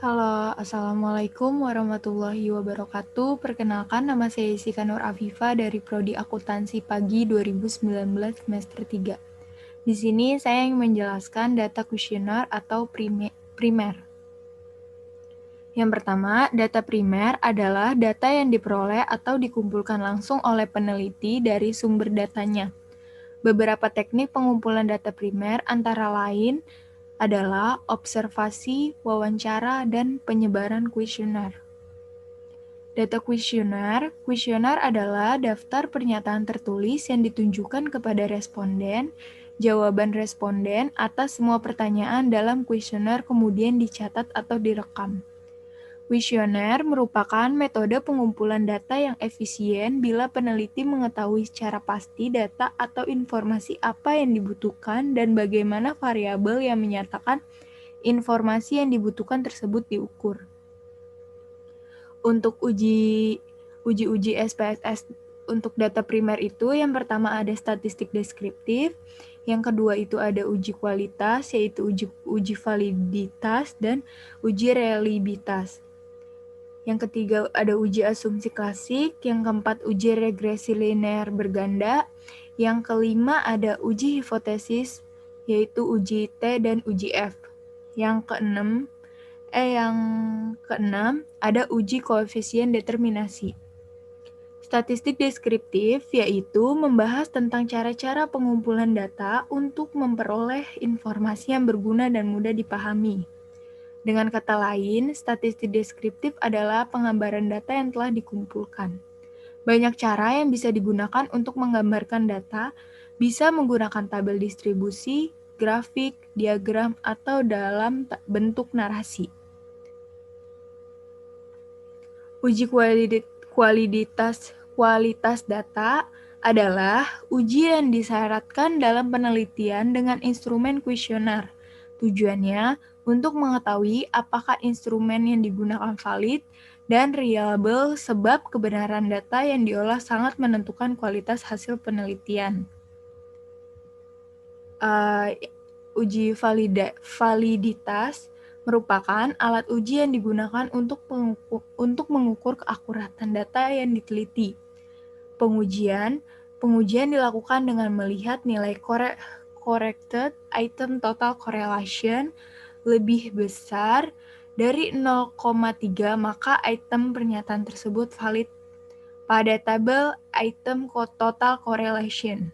Halo, Assalamualaikum warahmatullahi wabarakatuh. Perkenalkan, nama saya Jessica Nur Afifa dari Prodi Akuntansi Pagi 2019 semester 3. Di sini saya ingin menjelaskan data kuesioner atau primer. Yang pertama, data primer adalah data yang diperoleh atau dikumpulkan langsung oleh peneliti dari sumber datanya. Beberapa teknik pengumpulan data primer antara lain adalah observasi, wawancara, dan penyebaran kuesioner. Data kuesioner adalah daftar pernyataan tertulis yang ditunjukkan kepada responden. Jawaban responden atas semua pertanyaan dalam kuesioner kemudian dicatat atau direkam. Kuesioner merupakan metode pengumpulan data yang efisien bila peneliti mengetahui secara pasti data atau informasi apa yang dibutuhkan dan bagaimana variabel yang menyatakan informasi yang dibutuhkan tersebut diukur. Untuk uji SPSS untuk data primer itu, yang pertama ada statistik deskriptif, yang kedua itu ada uji kualitas, yaitu uji validitas dan uji reliabilitas. Yang ketiga ada uji asumsi klasik, yang keempat uji regresi linear berganda, yang kelima ada uji hipotesis, yaitu uji T dan uji F. Yang keenam ada uji koefisien determinasi. Statistik deskriptif yaitu membahas tentang cara-cara pengumpulan data untuk memperoleh informasi yang berguna dan mudah dipahami. Dengan kata lain, statistik deskriptif adalah penggambaran data yang telah dikumpulkan. Banyak cara yang bisa digunakan untuk menggambarkan data, bisa menggunakan tabel distribusi, grafik, diagram, atau dalam bentuk narasi. Uji kualitas data adalah uji yang disyaratkan dalam penelitian dengan instrumen kuesioner. Tujuannya untuk mengetahui apakah instrumen yang digunakan valid dan reliable sebab kebenaran data yang diolah sangat menentukan kualitas hasil penelitian. Uji validitas merupakan alat uji yang digunakan untuk mengukur keakuratan data yang diteliti. Pengujian dilakukan dengan melihat nilai corrected item total correlation lebih besar dari 0,3, maka item pernyataan tersebut valid pada tabel item total correlation.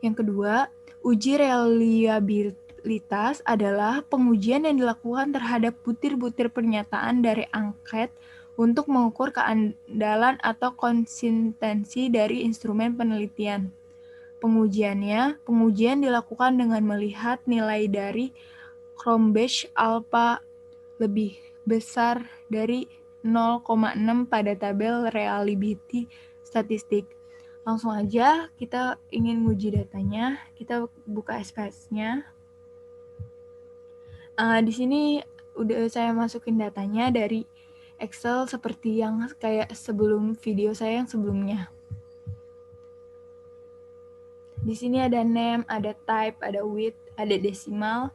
Yang kedua, uji reliabilitas adalah pengujian yang dilakukan terhadap butir-butir pernyataan dari angket untuk mengukur keandalan atau konsistensi dari instrumen penelitian. Pengujian dilakukan dengan melihat nilai dari Cronbach alpha lebih besar dari 0,6 pada tabel reliability statistik. Langsung aja kita ingin nguji datanya, kita buka SPSS-nya. Di sini udah saya masukin datanya dari Excel seperti yang kayak sebelum video saya yang sebelumnya. Di sini ada name, ada type, ada width, ada decimal,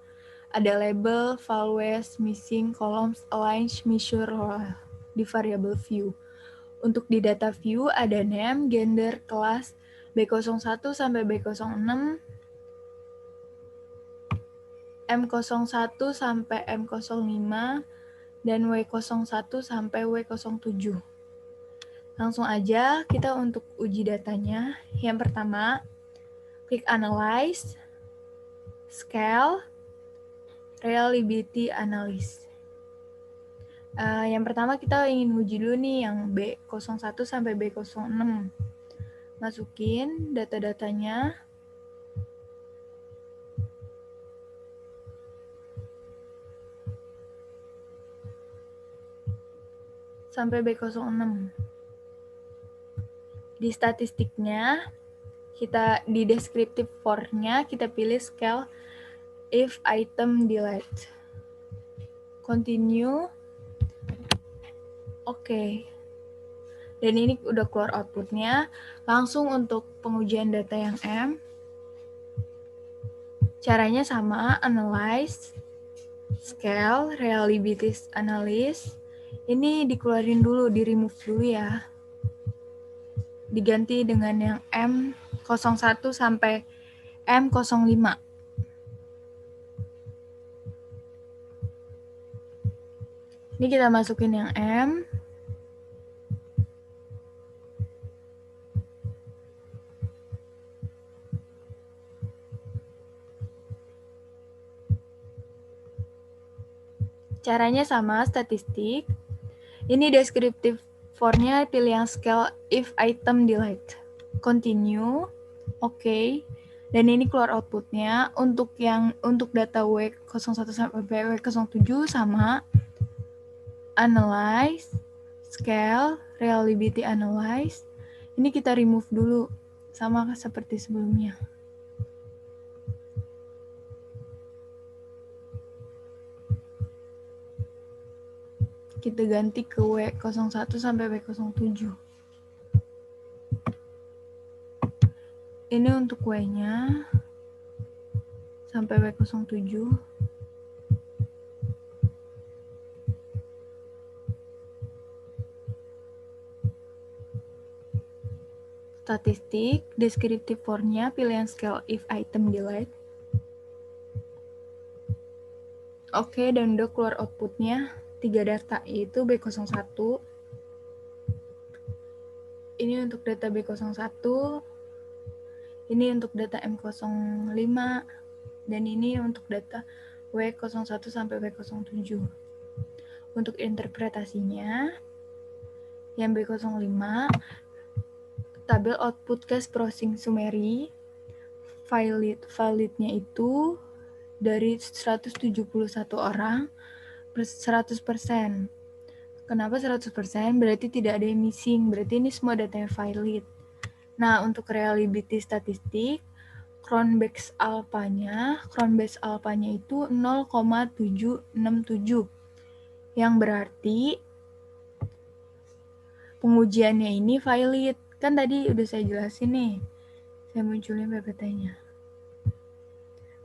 ada label, values, missing, columns, align, measure di variable view. Untuk di data view ada name, gender, kelas, B01 sampai B06, M01 sampai M05, dan W01 sampai W07. Langsung aja kita untuk uji datanya. Yang pertama, klik Analyze, Scale, Reliability Analysis. Yang pertama kita ingin uji dulu nih yang B01 sampai B06. Masukin data-datanya. Sampai B06. Di statistiknya, kita di descriptive for-nya kita pilih scale if item delete. Continue. Oke. Dan ini udah keluar outputnya. Langsung untuk pengujian data yang M. Caranya sama, analyze, scale, reliability analysis, ini dikeluarin dulu, di-remove dulu ya. Diganti dengan yang M01 sampai M05. Ini kita masukin yang M. Caranya sama, statistik. Ini deskriptif for-nya pilih yang scale if item delete. Continue. Oke. Dan ini keluar outputnya. Untuk data W01 sampai W07 sama. Analyze, scale, reliability analyze. Ini kita remove dulu. Sama seperti sebelumnya. Kita ganti ke W01 sampai W07. Ini untuk W-nya sampai W07. Statistik, deskriptif for-nya pilih yang scale if item delete. Oke, dan udah keluar outputnya 3 data, yaitu B01. Ini untuk data B01. Ini untuk data M05. Dan ini untuk data W01 sampai W07. Untuk interpretasinya, yang B05, tabel output case processing summary, validnya itu dari 171 orang 100%. Kenapa 100%? Berarti tidak ada yang missing. Berarti ini semua datanya valid. Nah, untuk reliability statistik, Cronbach's alpha-nya itu 0,767. Yang berarti pengujiannya ini valid. Kan tadi udah saya jelasin nih. Saya munculin PPT-nya.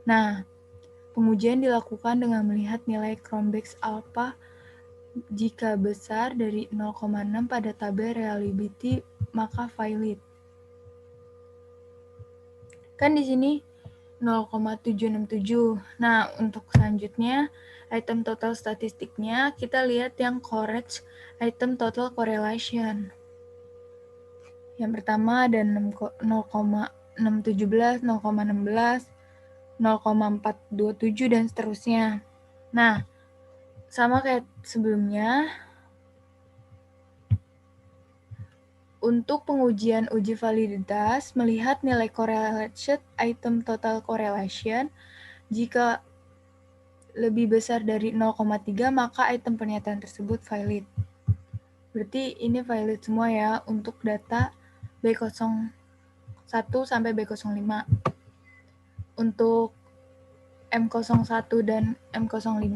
Nah, pengujian dilakukan dengan melihat nilai Cronbach's alpha jika besar dari 0,6 pada tabel reliability, maka valid. Kan di sini 0,767. Nah, untuk selanjutnya, item total statistiknya, kita lihat yang correct item total correlation. Yang pertama ada 0,617, 0,16, 0,427, dan seterusnya. Nah, sama kayak sebelumnya, untuk pengujian uji validitas, melihat nilai correlation item total correlation, jika lebih besar dari 0,3, maka item pernyataan tersebut valid. Berarti ini valid semua ya untuk data B01 sampai B05. Untuk M01 dan M05,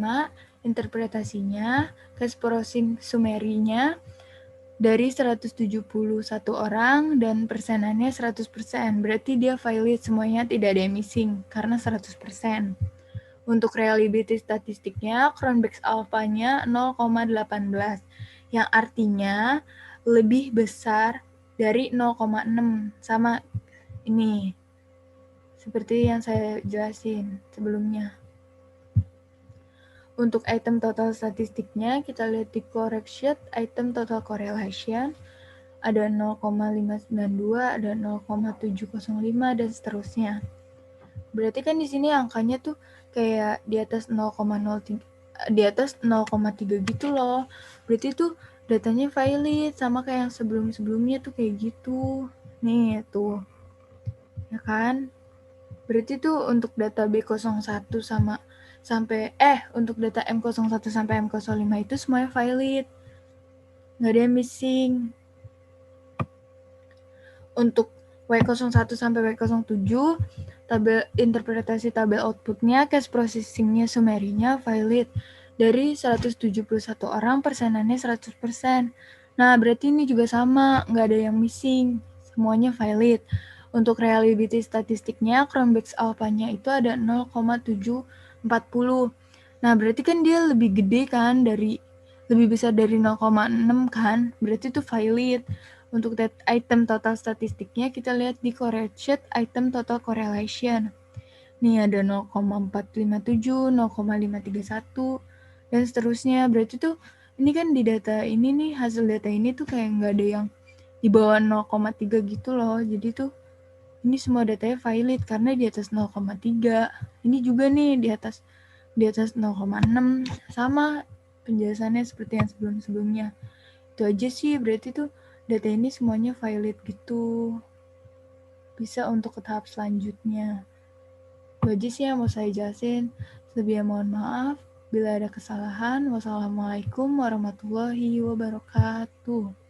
interpretasinya, case processing summary-nya dari 171 orang dan persenannya 100%. Berarti dia valid semuanya, tidak ada yang missing karena 100%. Untuk reliability statistiknya, Cronbach's alpha-nya 0,18, yang artinya lebih besar dari 0,6, sama ini, seperti yang saya jelasin sebelumnya. Untuk item total statistiknya, kita lihat di correction item total correlation, ada 0,592, ada 0,705, dan seterusnya. Berarti kan di sini angkanya tuh kayak di atas 0,03, di atas 0,3 gitu loh. Berarti tuh datanya valid sama kayak yang sebelum-sebelumnya tuh kayak gitu. Nih tuh. Ya kan? Berarti tuh untuk data B01 untuk data M01 sampai M05 itu semuanya valid. Nggak ada yang missing. Untuk W01 sampai W07, interpretasi tabel outputnya, case processingnya, summary-nya valid. Dari 171 orang, persenannya 100%. Nah, berarti ini juga sama, nggak ada yang missing. Semuanya valid. Untuk reliability statistiknya, Cronbach's alpha-nya itu ada 0,740. Nah, berarti kan dia lebih gede kan lebih besar dari 0,6 kan, berarti itu valid. Untuk item total statistiknya kita lihat di correlate item total correlation. Nih ada 0,457, 0,531, dan seterusnya. Berarti tuh ini kan di data ini nih, hasil data ini tuh kayak nggak ada yang di bawah 0,3 gitu loh. Jadi tuh ini semua datanya valid karena di atas 0,3. Ini juga nih di atas 0,6, sama penjelasannya seperti yang sebelum-sebelumnya. Itu aja sih, berarti tuh data ini semuanya valid gitu. Bisa untuk ke tahap selanjutnya. Itu aja sih yang mau saya jelasin. Sebelumnya mohon maaf bila ada kesalahan. Wassalamualaikum warahmatullahi wabarakatuh.